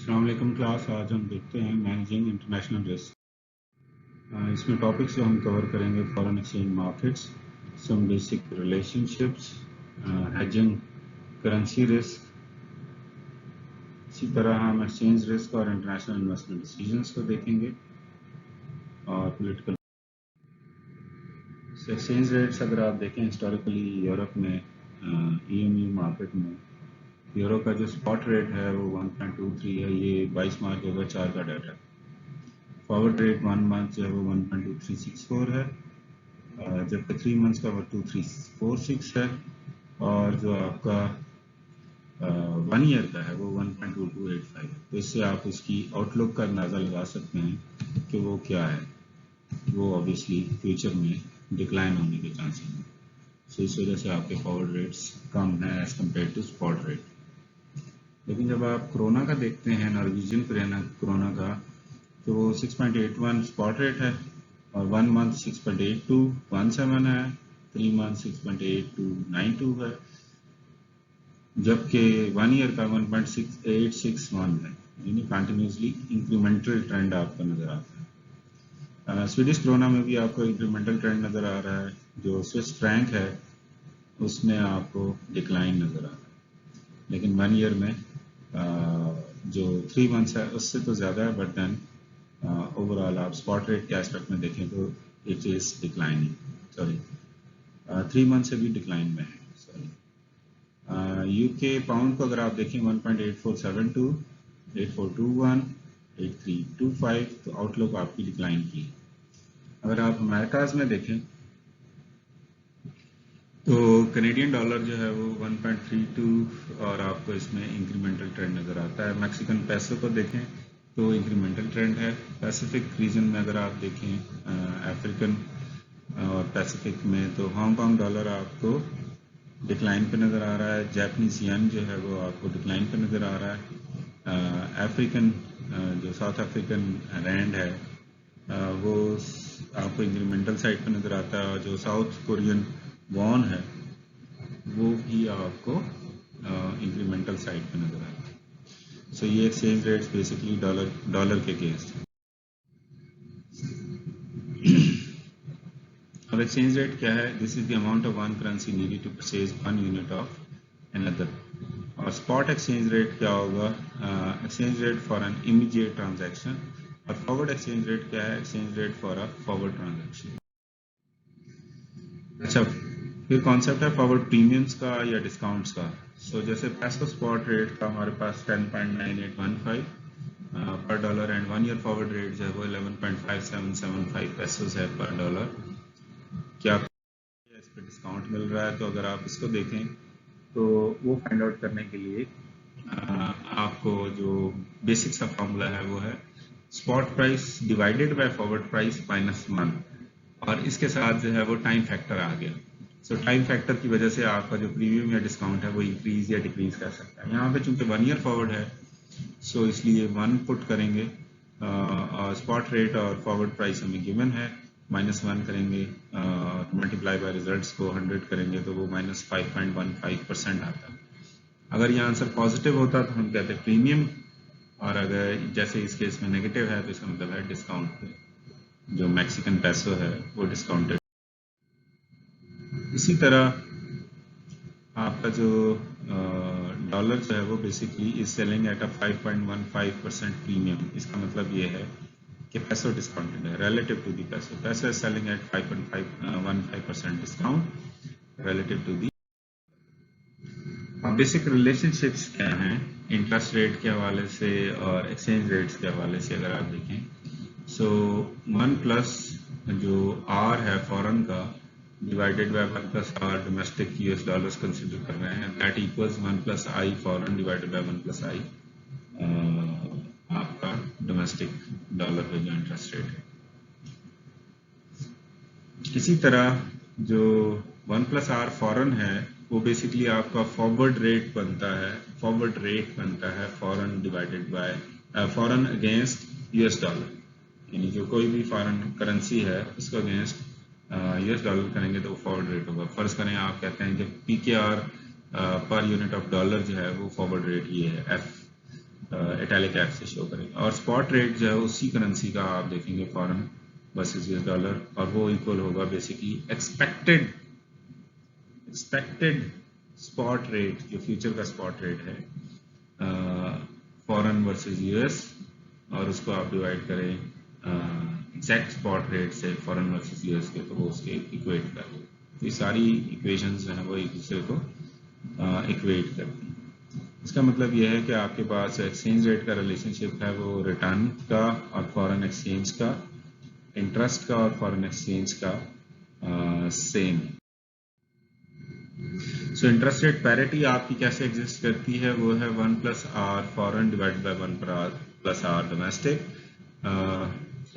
अस्सलाम वालेकुम क्लास। आज हम देखते हैं मैनेजिंग इंटरनेशनल रिस्क। इसमें टॉपिक्स जो हम कवर करेंगे foreign exchange markets, some basic relationships, hedging, currency risk. इसी तरह हम एक्सचेंज रिस्क और इंटरनेशनल इन्वेस्टमेंट डिसीजंस को देखेंगे और पॉलिटिकल एक्सचेंज रेट्स। अगर आप देखें हिस्टोरिकली यूरोप में EMU मार्केट में यूरो का जो स्पॉट रेट है वो 1.23 है। ये 22 मार्च 2004 का डाटा है। फॉरवर्ड रेट 1 मंथ जो है वो 1.2364 है, जबकि 3 मंथ्स का वो 2346 है, और जो आपका 1 ईयर का है वो 1.2285 है। तो इससे आप उसकी आउटलुक का अंदाज़ा लगा सकते हैं कि वो क्या है। वो ऑब्वियसली फ्यूचर में डिक्लाइन होने के चांसेस हैं। सो इस वजह से आपके फॉरवर्ड रेट्स कम हैं as compare to spot rate. लेकिन जब आप कोरोना का देखते हैं, नॉर्वेजियन कोरोना का, तो वो 6.81 स्पॉट रेट है और 1 मंथ 6.8217 है, 3 मंथ 6.8292 है, जबकि 1 ईयर का 1.6861 है। यानी कंटिन्यूसली इंक्रीमेंटल ट्रेंड आपको नज़र आता है। स्वीडिश कोरोना में भी आपको इंक्रीमेंटल ट्रेंड नज़र आ रहा है। जो स्विस फ्रैंक है उसमें आपको डिक्लाइन नज़र आ रहा है, लेकिन 1 ईयर में जो 3 मंथ्स है उससे तो ज़्यादा है, बट देन ओवरऑल आप स्पॉट रेट के एस्पेक्ट में देखें तो it is declining. Sorry, 3 month से भी डिक्लाइन में है। सॉरी, यूके पाउंड को अगर आप देखें 1.8472, 8421, 8325, तो आउटलुक आपकी डिक्लाइन की। अगर आप अमेरिकाज में देखें तो कैनेडियन डॉलर जो है वो 1.32 और आपको इसमें इंक्रीमेंटल ट्रेंड नज़र आता है। मैक्सिकन पैसो को देखें तो इंक्रीमेंटल ट्रेंड है। पैसिफिक रीजन में अगर आप देखें अफ्रीकन और पैसिफिक में, तो हांगकांग डॉलर आपको डिक्लाइन पे नज़र आ रहा है। जापानीज येन जो है वो आपको डिक्लाइन पे नज़र आ रहा है। अफ्रीकन जो साउथ अफ्रीकन रैंड है वो आपको इंक्रीमेंटल साइड पे नज़र आता है, और जो साउथ कोरियन वॉन है वो भी आपको इंक्रीमेंटल साइड पे नज़र आता है। सो ये एक्सचेंज रेट्स बेसिकली डॉलर के अगेंस्ट है। अब एक्सचेंज रेट क्या है? This is the amount of one currency needed to purchase 1 unit of another. और स्पॉट एक्सचेंज रेट क्या होगा? Exchange rate for an immediate transaction. और फॉरवर्ड एक्सचेंज रेट क्या है? Exchange rate for a forward transaction. अच्छा, फिर concept है forward premiums का या डिस्काउंट्स का। सो जैसे पेसो स्पॉट रेट का हमारे पास 10.9815 पर dollar, and 1 year forward rate जो है वो 11.5775 पेसोस है पर डॉलर। क्या इस पर डिस्काउंट मिल रहा है? तो अगर आप इसको देखें तो वो फाइंड आउट करने के लिए आपको जो बेसिक सा फॉर्मूला है वो है spot price divided by forward price -1, और इसके साथ जो है वो टाइम फैक्टर आ गया। सो टाइम फैक्टर की वजह से आपका जो प्रीमियम या डिस्काउंट है वो इंक्रीज या डिक्रीज कर सकता है। यहाँ पे चूंकि 1 ईयर फॉरवर्ड है, सो इसलिए 1 पुट करेंगे, स्पॉट रेट और फॉरवर्ड प्राइस हमें गिवन है, -1 करेंगे, मल्टीप्लाई बाय रिजल्ट्स को 100 करेंगे तो वो -5.15% आता है। अगर ये आंसर पॉजिटिव होता तो हम कहते प्रीमियम, और अगर जैसे इस केस में नेगेटिव है तो इसका मतलब है डिस्काउंट। जो मैक्सिकन पैसो है वो डिस्काउंटेड। इसी तरह आपका जो डॉलर जो है वो basically is selling at a 5.15% premium. इसका मतलब ये है कि पैसो डिस्काउंटेड है relative to the peso. Peso is selling at 5.15% discount relative to the. Basic relationships क्या हैं इंटरेस्ट रेट के हवाले से और एक्सचेंज रेट्स के हवाले से अगर आप देखें, सो 1 प्लस जो आर है फॉरेन का divided by 1 plus are domestic US dollars consider कर रहे हैं, that equals 1 plus I foreign divided by 1 plus I आपका डोमेस्टिक डॉलर पे जो इंटरेस्ट रेट है। इसी तरह जो 1 प्लस आर फॉरेन है वो बेसिकली आपका फॉरवर्ड रेट बनता है foreign divided bye foreign against US dollar. यानी जो कोई भी फॉरेन करेंसी है उसको अगेंस्ट यूएस डॉलर करेंगे तो फॉरवर्ड रेट होगा। फर्ज करें आप कहते हैं कि PKR per unit of dollar जो है वो फॉरवर्ड रेट ये है एफ, इटैलिक ऐप से शो करेंगे, और स्पॉट रेट जो है उसी करेंसी का आप देखेंगे फॉरेन वर्सेस यूएस डॉलर, और वो इक्वल होगा बेसिकली एक्सपेक्टेड स्पॉट रेट, जो फ्यूचर का स्पॉट रेट है फॉरेन वर्सेस यूएस, और उसको आप डिवाइड करें एग्जैक्ट स्पॉट रेट से फॉरेन वर्सेस यूएस के, तो वो उसके इक्वेट कर दो। तो ये सारी इक्वेशंस जो है वो एक दूसरे को इक्वेट करती हैं। इसका मतलब यह है कि आपके पास एक्सचेंज रेट का रिलेशनशिप है वो रिटर्न का और फॉरेन एक्सचेंज का, इंटरेस्ट का और फॉरेन एक्सचेंज का सेम है। सो इंटरेस्ट रेट पैरिटी आपकी कैसे एग्जिस्ट करती है, वो है 1 plus r foreign divided by 1 plus are domestic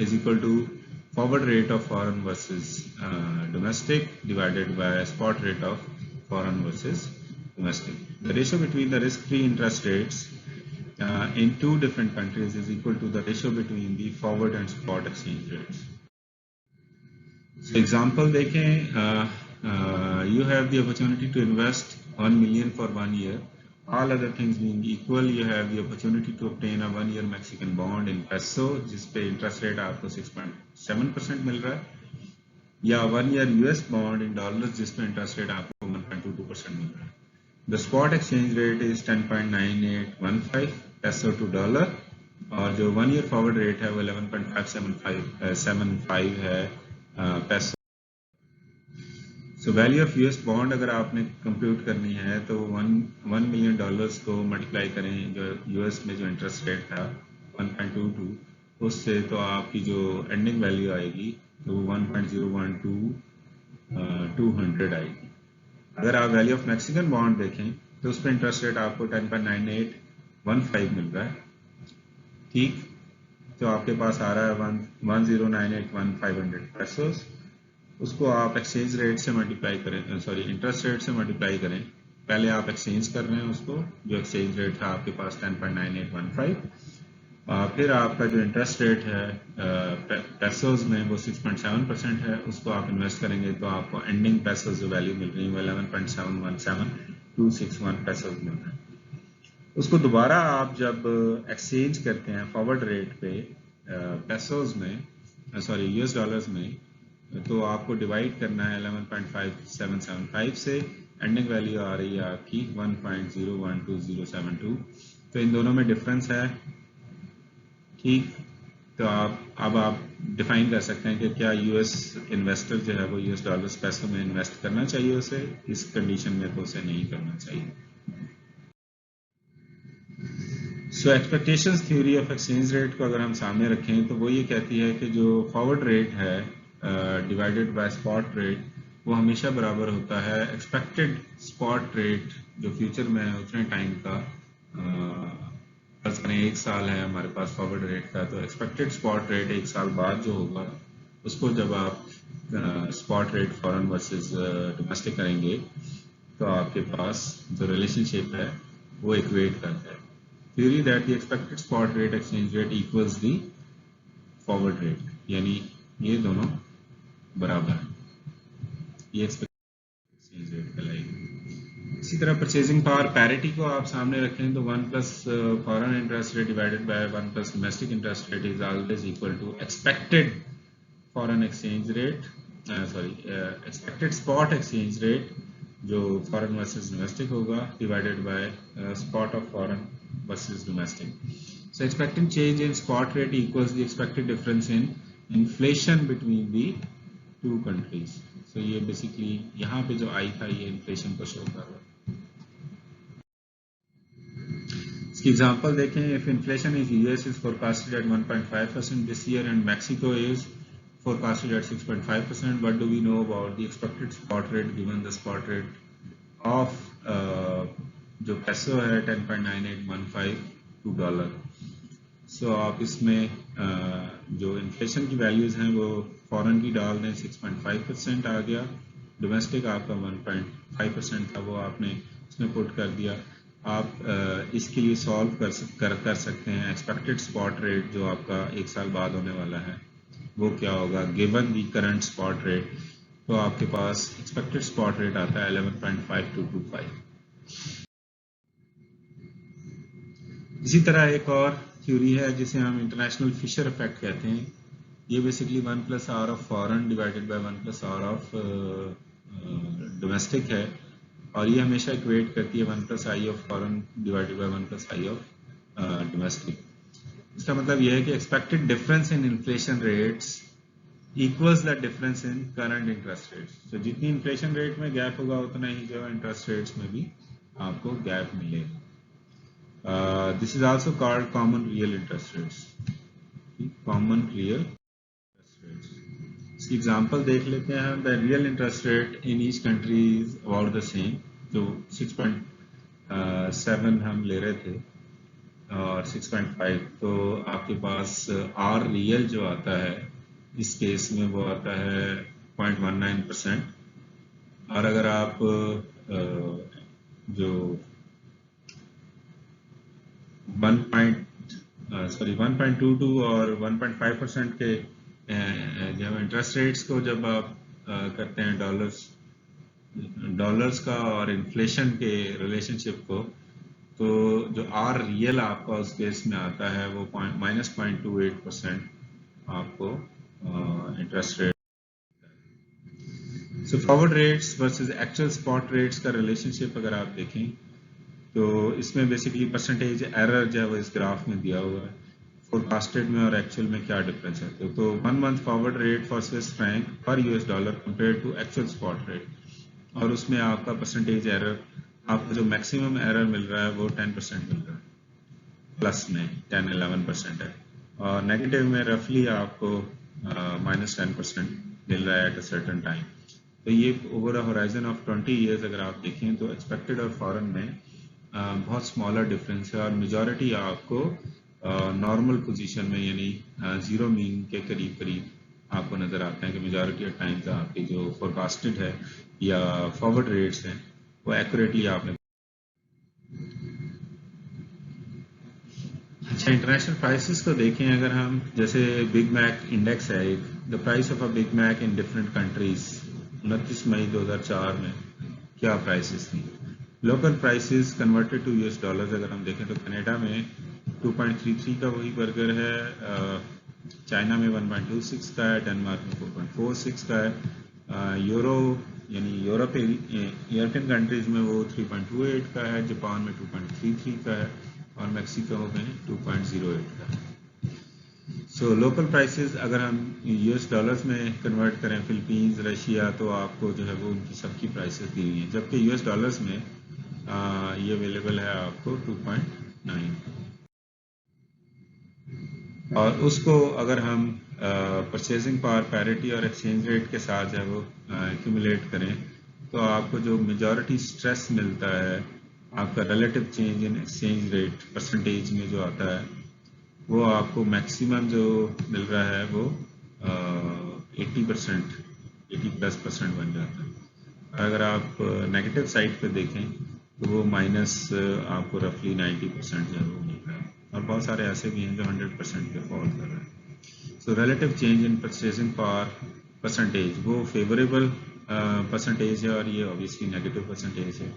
is equal to forward rate of foreign versus domestic divided by spot rate of foreign versus domestic. The ratio between the risk-free interest rates in two different countries is equal to the ratio between the forward and spot exchange rates. So example देखें, you have the opportunity to invest 1 million for 1 year. All other things being equal, you have the opportunity to obtain a 1 year Mexican bond in peso, जिस पे interest rate आपको 6.7% मिल रहा है, या 1 year US bond in dollars जिस पे interest rate आपको 1.22% मिल रहा है. The spot exchange rate is 10.9815 peso to dollar, और जो 1 year forward rate है वो 11.575 है peso. So value of US bond अगर आपने कंप्यूट करनी है तो $1 मिलियन को मल्टीप्लाई करें जो यूएस में जो इंटरेस्ट रेट था 1.22 उससे, तो आपकी जो एंडिंग वैल्यू आएगी तो 1.012 आएगी. अगर आप वैल्यू ऑफ मैक्सिकन बॉन्ड देखें तो उस पर इंटरेस्ट रेट आपको 10.9815 मिल रहा है. ठीक, तो आपके पास आ रहा है 1,098,500 पेसोस. उसको आप एक्सचेंज रेट से मल्टीप्लाई करें, सॉरी इंटरेस्ट रेट से मल्टीप्लाई करें. पहले आप एक्सचेंज कर रहे हैं उसको, जो एक्सचेंज रेट था आपके पास 10.9815, फिर आपका जो इंटरेस्ट रेट है पेसोज में वो 6.7% है, उसको आप इन्वेस्ट करेंगे तो आपको एंडिंग पेसोज जो वैल्यू मिल रही है वो 11.717261 पेसोज मिल रहा है. उसको दोबारा आप जब एक्सचेंज करते हैं फॉरवर्ड रेट पे पेसोज में, सॉरी यूएस डॉलर्स में, तो आपको डिवाइड करना है 11.5775 से. एंडिंग वैल्यू आ रही है आपकी 1.012072. तो इन दोनों में डिफरेंस है. ठीक, तो आप डिफाइन कर सकते हैं कि क्या यूएस इन्वेस्टर जो है वो यूएस डॉलर्स पैसों में इन्वेस्ट करना चाहिए उसे. इस कंडीशन में तो उसे नहीं करना चाहिए. So expectations theory of exchange rate को अगर हम सामने रखें तो वो ये कहती है कि जो फॉरवर्ड रेट है डिवाइडेड बाय स्पॉट रेट वो हमेशा बराबर होता है एक्सपेक्टेड स्पॉट रेट जो फ्यूचर में है उतने टाइम का. फर्ज करें 1 साल है हमारे पास फॉरवर्ड रेट का, तो एक्सपेक्टेड स्पॉट रेट 1 साल बाद जो होगा उसको जब आप spot rate foreign versus domestic करेंगे तो आपके पास जो रिलेशनशिप है वो इक्वेट करता है. Theory that the expected spot rate exchange rate equals the forward rate, यानी ये दोनों बराबर हैं. ये expected exchange rate कहलाएगी. इसी तरह परचेजिंग पावर पैरिटी को आप सामने रखें तो 1 plus foreign interest rate divided by 1 plus domestic interest rate is always equal to expected foreign exchange rate, sorry expected spot exchange rate जो फॉरेन वर्सेस डोमेस्टिक होगा divided by spot of foreign versus domestic. So expected change in spot rate equals the expected difference in inflation between the two countries. So ये basically यहाँ पे जो आई था ये inflation को show कर रहा है. इसकी example देखें. If inflation is US is forecasted at 1.5% this year and Mexico is forecasted at 6.5%, what do we know about the expected spot rate given the spot rate of जो peso है 10.9815 two dollar. सो आप इसमें जो inflation की values हैं वो foreign की डाल दें 6.5% आ गया, डोमेस्टिक आपका 1.5% था वो आपने इसमें पुट कर दिया. आप इसके लिए सॉल्व कर सकते हैं. एक्सपेक्टेड स्पॉट रेट जो आपका 1 साल बाद होने वाला है वो क्या होगा given the current spot rate. तो आपके पास एक्सपेक्टेड स्पॉट रेट आता है 11.5225. इसी तरह एक और थ्योरी है जिसे हम इंटरनेशनल फिशर इफेक्ट कहते हैं। ये basically 1+r of foreign divided bye 1+r of domestic है, और ये हमेशा इक्वेट करती है 1+i of foreign divided bye 1+i of domestic. इसका मतलब यह है कि expected difference in inflation rates equals the difference in current interest rates. तो जितनी इन्फ्लेशन रेट में गैप होगा उतना ही जो इंटरेस्ट रेट्स में भी आपको गैप मिलेगा। This is also called common real interest rates. Common real interest rates, इसकी एग्जांपल देख लेते हैं हम। The real interest rate in each country is about the same. जो 6.7 हम ले रहे थे और 6.5, तो आपके पास आर रियल जो आता है इस केस में वो आता है 0.19%। और अगर आप जो 1.22 और 1.5% के जब इंटरेस्ट रेट्स को जब आप करते हैं डॉलर्स का और इन्फ्लेशन के रिलेशनशिप को, तो जो आर रियल आपका उस केस में आता है वो -0.28% आपको interest rate. So forward rates versus actual spot rates का रिलेशनशिप अगर आप देखें तो इसमें बेसिकली परसेंटेज एरर जो है वो इस ग्राफ में दिया हुआ है, फोरकास्टेड में और एक्चुअल में क्या डिफरेंस है। तो 1 month forward rate for Swiss franc पर US dollar compare to actual spot rate, और उसमें आपका परसेंटेज एरर, आपको जो मैक्सिमम एरर मिल रहा है वो 10% मिल रहा है, प्लस में 10-11% है, और नेगेटिव में रफली आपको -10% मिल रहा है एट अ सर्टेन टाइम। तो ये over a horizon of 20 years अगर आप देखें तो एक्सपेक्टेड और फॉरेन में बहुत स्मॉलर डिफरेंस है, और मेजॉरिटी आपको नॉर्मल पोजीशन में यानी जीरो मीन के करीब करीब आपको नज़र आते हैं कि मेजॉरिटी ऑफ टाइम्स आपकी जो फोरकास्टेड है या फॉरवर्ड रेट्स हैं वो एक्यूरेटली आपने। अच्छा, इंटरनेशनल प्राइसेस को देखें अगर हम, जैसे बिग मैक इंडेक्स है एक, the price of a Big Mac in different countries 29 मई 2004 में क्या प्राइसेस थी। Local prices converted to US dollars अगर हम देखें तो कनाडा में 2.33 का वही बर्गर है, चाइना में 1.26 का है, डेनमार्क में 4.46 का है, यूरो यानी यूरोपियन कंट्रीज में वो 3.28 का है, जापान में 2.33 का है, और मैक्सिको में 2.08 का है। सो लोकल प्राइसेस अगर हम यूएस डॉलर्स में कन्वर्ट करें, फिलीपींस, रशिया, तो आपको जो है वो उनकी सबकी प्राइसेस दी हुई हैं, जबकि यूएस डॉलर्स में ये अवेलेबल है आपको 2.9। और उसको अगर हम परचेजिंग पावर पैरिटी और एक्सचेंज रेट के साथ जो है वो एक्यूमुलेट करें, तो आपको जो मेजॉरिटी स्ट्रेस मिलता है आपका relative change in exchange rate percentage में जो आता है, वो आपको मैक्सिमम जो मिल रहा है वो 80%, 80+% बन जाता है। और अगर आप नेगेटिव साइड पे देखें तो वो माइनस आपको रफली 90% जो है वो मिल रहा है, और बहुत सारे ऐसे भी हैं जो 100% पे फॉल कर रहे हैं। So relative change in purchasing power percentage वो फेवरेबल परसेंटेज है, और ये ऑब्वियसली नेगेटिव परसेंटेज है।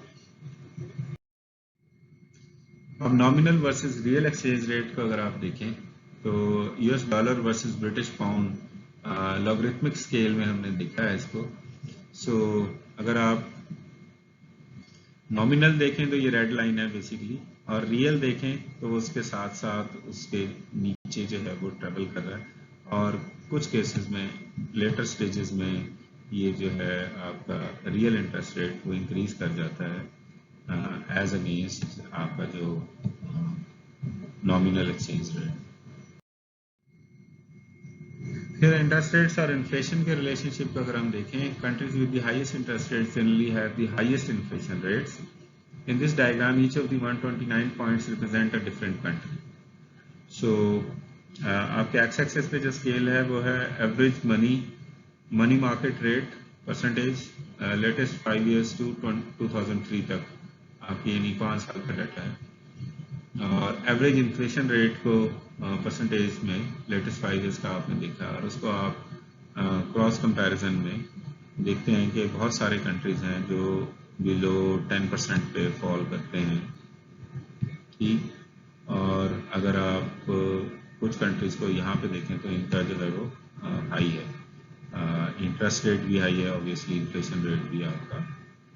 अब nominal versus real exchange rate को अगर आप देखें तो US dollar versus British pound logarithmic scale में हमने देखा है इसको। सो अगर आप नॉमिनल देखें तो ये रेड लाइन है बेसिकली, और रियल देखें तो उसके साथ साथ उसके नीचे जो है वो ट्रेवल कर रहा है, और कुछ केसेस में लेटर स्टेजेस में ये जो है आपका रियल इंटरेस्ट रेट वो इंक्रीज कर जाता है एज अगेंस्ट आपका जो नॉमिनल एक्सचेंज रेट। फिर इंटरेस्ट रेट्स और इन्फ्लेशन के रिलेशनशिप को अगर हम देखें, countries with the highest interest rates generally have the highest inflation rates. In this diagram, each of the 129 points represent a different country. So, आपके x access पे जो स्केल है वो है average money market rate percentage latest 5 years to 2003 तक, आपकी यानी 5 साल का डाटा है, और एवरेज इन्फ्लेशन रेट को परसेंटेज में लेटेस्ट 5 years का आपने देखा, और उसको आप क्रॉस कंपैरिजन में देखते हैं कि बहुत सारे कंट्रीज हैं जो बिलो 10% पे फॉल करते हैं, ठीक। और अगर आप कुछ कंट्रीज को यहाँ पे देखें तो इनका जो है वो हाई है, इंटरेस्ट रेट भी हाई है, ऑब्वियसली इन्फ्लेशन रेट भी आपका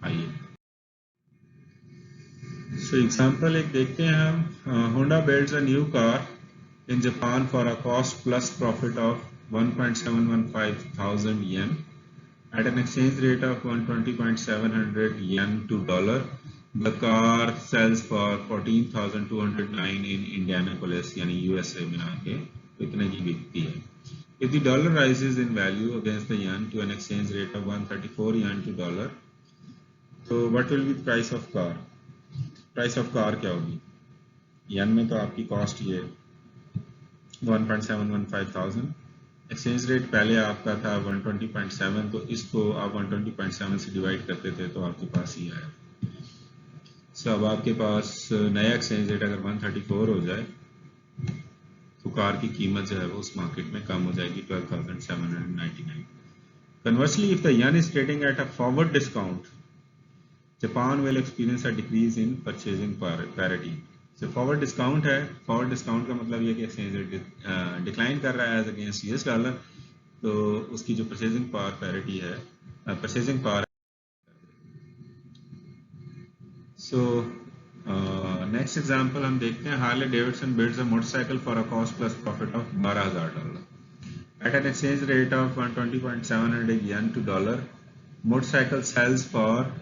हाई है। सो एग्जांपल एक देखते हैं हम, Honda builds a new car in Japan for a cost plus profit of 1.715 thousand yen at an exchange rate of 120.700 yen to dollar. The car sells for 14,209 in Indianapolis यानी USA में आके इतने की बिकती है. If the dollar rises in value against the yen to an exchange rate of 134 yen to dollar, so what will be the price of car? Price of car क्या होगी? yen में तो आपकी कॉस्ट ये 1.715 थाउजेंड, एक्सचेंज रेट पहले आपका था 120.7, तो इसको आप 120.7 से डिवाइड करते थे तो आपके पास ही आया। सो अब आपके पास नया एक्सचेंज रेट अगर 134 हो जाए तो कार की कीमत जो है वो उस मार्केट में कम हो जाएगी 12,799। Conversely if the yen is trading at a forward discount, Japan will experience a decrease in purchasing parity. तो फॉरवर्ड डिस्काउंट है, फॉरवर्ड डिस्काउंट का मतलब ये कि एक्सचेंज रेट डिक्लाइन कर रहा है एज अगेंस्ट यूएस डॉलर, तो उसकी जो परचेजिंग पावर पैरिटी है, purchasing power. So next example हम देखते हैं, Harley Davidson builds a motorcycle for a cost plus profit of $12,000 at an exchange rate of 120.700 yen to dollar. Motorcycle sales for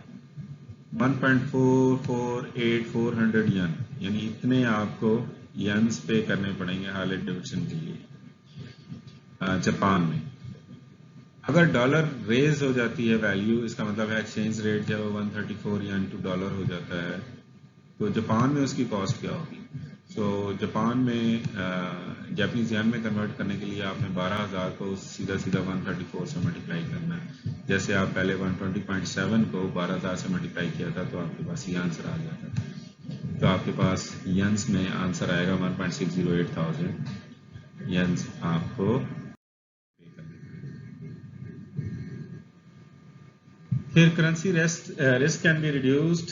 1.448400 yen, यानी इतने आपको Jens पे करने पड़ेंगे हार्ले डेविडसन के लिए जापान में। अगर डॉलर रेज हो जाती है वैल्यू, इसका मतलब है एक्सचेंज रेट जब 134 yen to dollar हो जाता है, तो जापान में उसकी कॉस्ट क्या होगी? सो जापान में जापानीज येन में कन्वर्ट करने के लिए आपने 12,000 को सीधा 134 से मल्टीप्लाई करना है। जैसे आप पहले 120.7 को 12,000 से मल्टीप्लाई किया था तो आपके पास ये आंसर आ जाता है। तो आपके पास यंस में आंसर आएगा 1.608 थाउजेंड यंस आपको। फिर currency risk can be reduced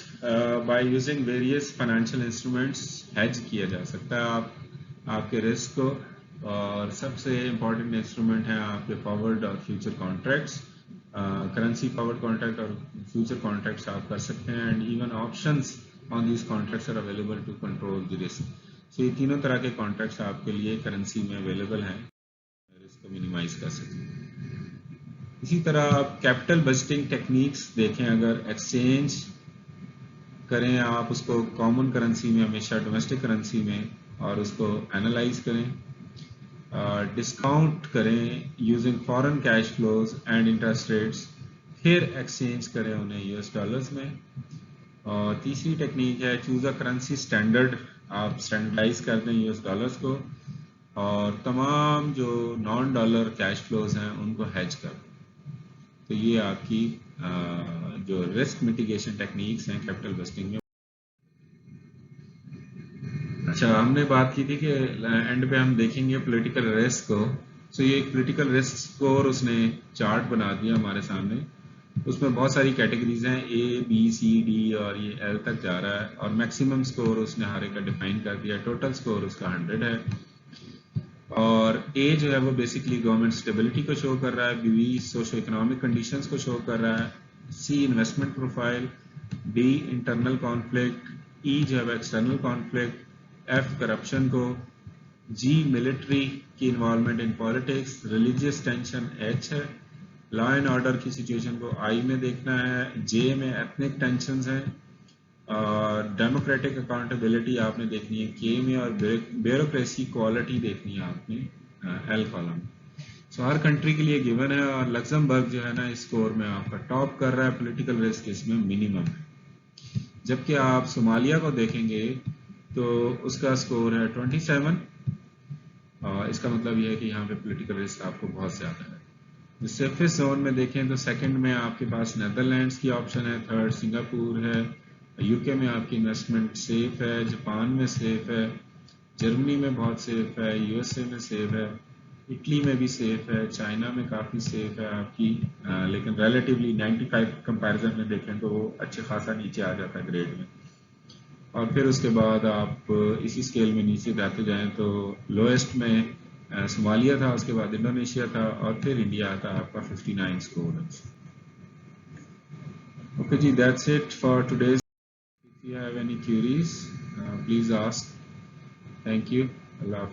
by using various financial instruments. Hedge किया जा सकता है आपके रिस्क को, और सबसे इम्पोर्टेंट इंस्ट्रूमेंट है आपके फॉरवर्ड और future contracts. Currency forward contract और फ्यूचर कॉन्ट्रैक्ट्स आप कर सकते हैं, and even options on these contracts are available to control the risk. So ये तीनों तरह के कॉन्ट्रैक्ट्स आपके लिए करेंसी में अवेलेबल हैं, रिस्क को मिनिमाइज कर सकते हैं। इसी तरह आप कैपिटल बजटिंग टेक्निक्स देखें, अगर एक्सचेंज करें आप उसको कॉमन करेंसी में, हमेशा डोमेस्टिक करेंसी में, और उसको एनालाइज करें, डिस्काउंट करें using foreign cash flows and interest rates, फिर एक्सचेंज करें उन्हें यूएस डॉलर्स में। और तीसरी टेक्निक है चूज अ करेंसी स्टैंडर्ड, आप स्टैंडर्डाइज कर दें यूएस डॉलर्स को, और तमाम जो नॉन डॉलर कैश फ्लोज हैं उनको हेज कर दें। तो ये आपकी जो रिस्क मिटिगेशन टेक्निक्स हैं कैपिटल बस्टिंग में। अच्छा, हमने बात की थी कि एंड पे हम देखेंगे पॉलिटिकल रिस्क को। सो ये पॉलिटिकल रिस्क स्कोर उसने चार्ट बना दिया हमारे सामने, उसमें बहुत सारी कैटेगरीज हैं, A, B, C, D और ये L तक जा रहा है, और मैक्सिमम स्कोर उसने हर एक का डिफाइन कर दिया। टोटल स्कोर उसका 100 है, और A जो है वो बेसिकली गवर्नमेंट स्टेबिलिटी को शो कर रहा है, B सोशो इकोनॉमिक कंडीशंस को शो कर रहा है, C investment profile, D internal conflict, E जो है वो एक्सटर्नल कॉन्फ्लिक्ट, F करप्शन को, G मिलिट्री की involvement in politics, religious tension H है, लॉ एंड ऑर्डर की सिचुएशन को I में देखना है, J में एथनिक टेंशंस हैं, और डेमोक्रेटिक अकाउंटेबिलिटी आपने देखनी है K में, और ब्यूरोक्रेसी क्वालिटी देखनी है आपने L कॉलम। सो हर कंट्री के लिए गिवन है, और लक्समबर्ग जो है ना इस स्कोर में आपका टॉप कर रहा है, पॉलिटिकल रिस्क इसमें मिनिमम है। जबकि आप सोमालिया को देखेंगे तो उसका स्कोर है 27, और इसका मतलब यह है कि यहाँ पे पॉलिटिकल रिस्क आपको बहुत ज़्यादा है। सेफेस्ट जोन में देखें तो सेकंड में आपके पास नेदरलैंड्स की ऑप्शन है, थर्ड सिंगापुर है, यूके में आपकी इन्वेस्टमेंट सेफ है, जापान में सेफ है, जर्मनी में बहुत सेफ है, यूएसए में सेफ है, इटली में भी सेफ है, चाइना में काफ़ी सेफ है आपकी, लेकिन रिलेटिवली 95 कंपैरिजन में देखें तो वो अच्छे खासा नीचे आ जाता है ग्रेड में। और फिर उसके बाद आप इसी स्केल में नीचे जाते जाएं तो लोएस्ट में सोमालिया था, उसके बाद इंडोनेशिया था और फिर इंडिया आता आपका 59 score. Okay ji, that's it for today's. If you have any queries please ask. Thank you. अल्लाह हाफिज़।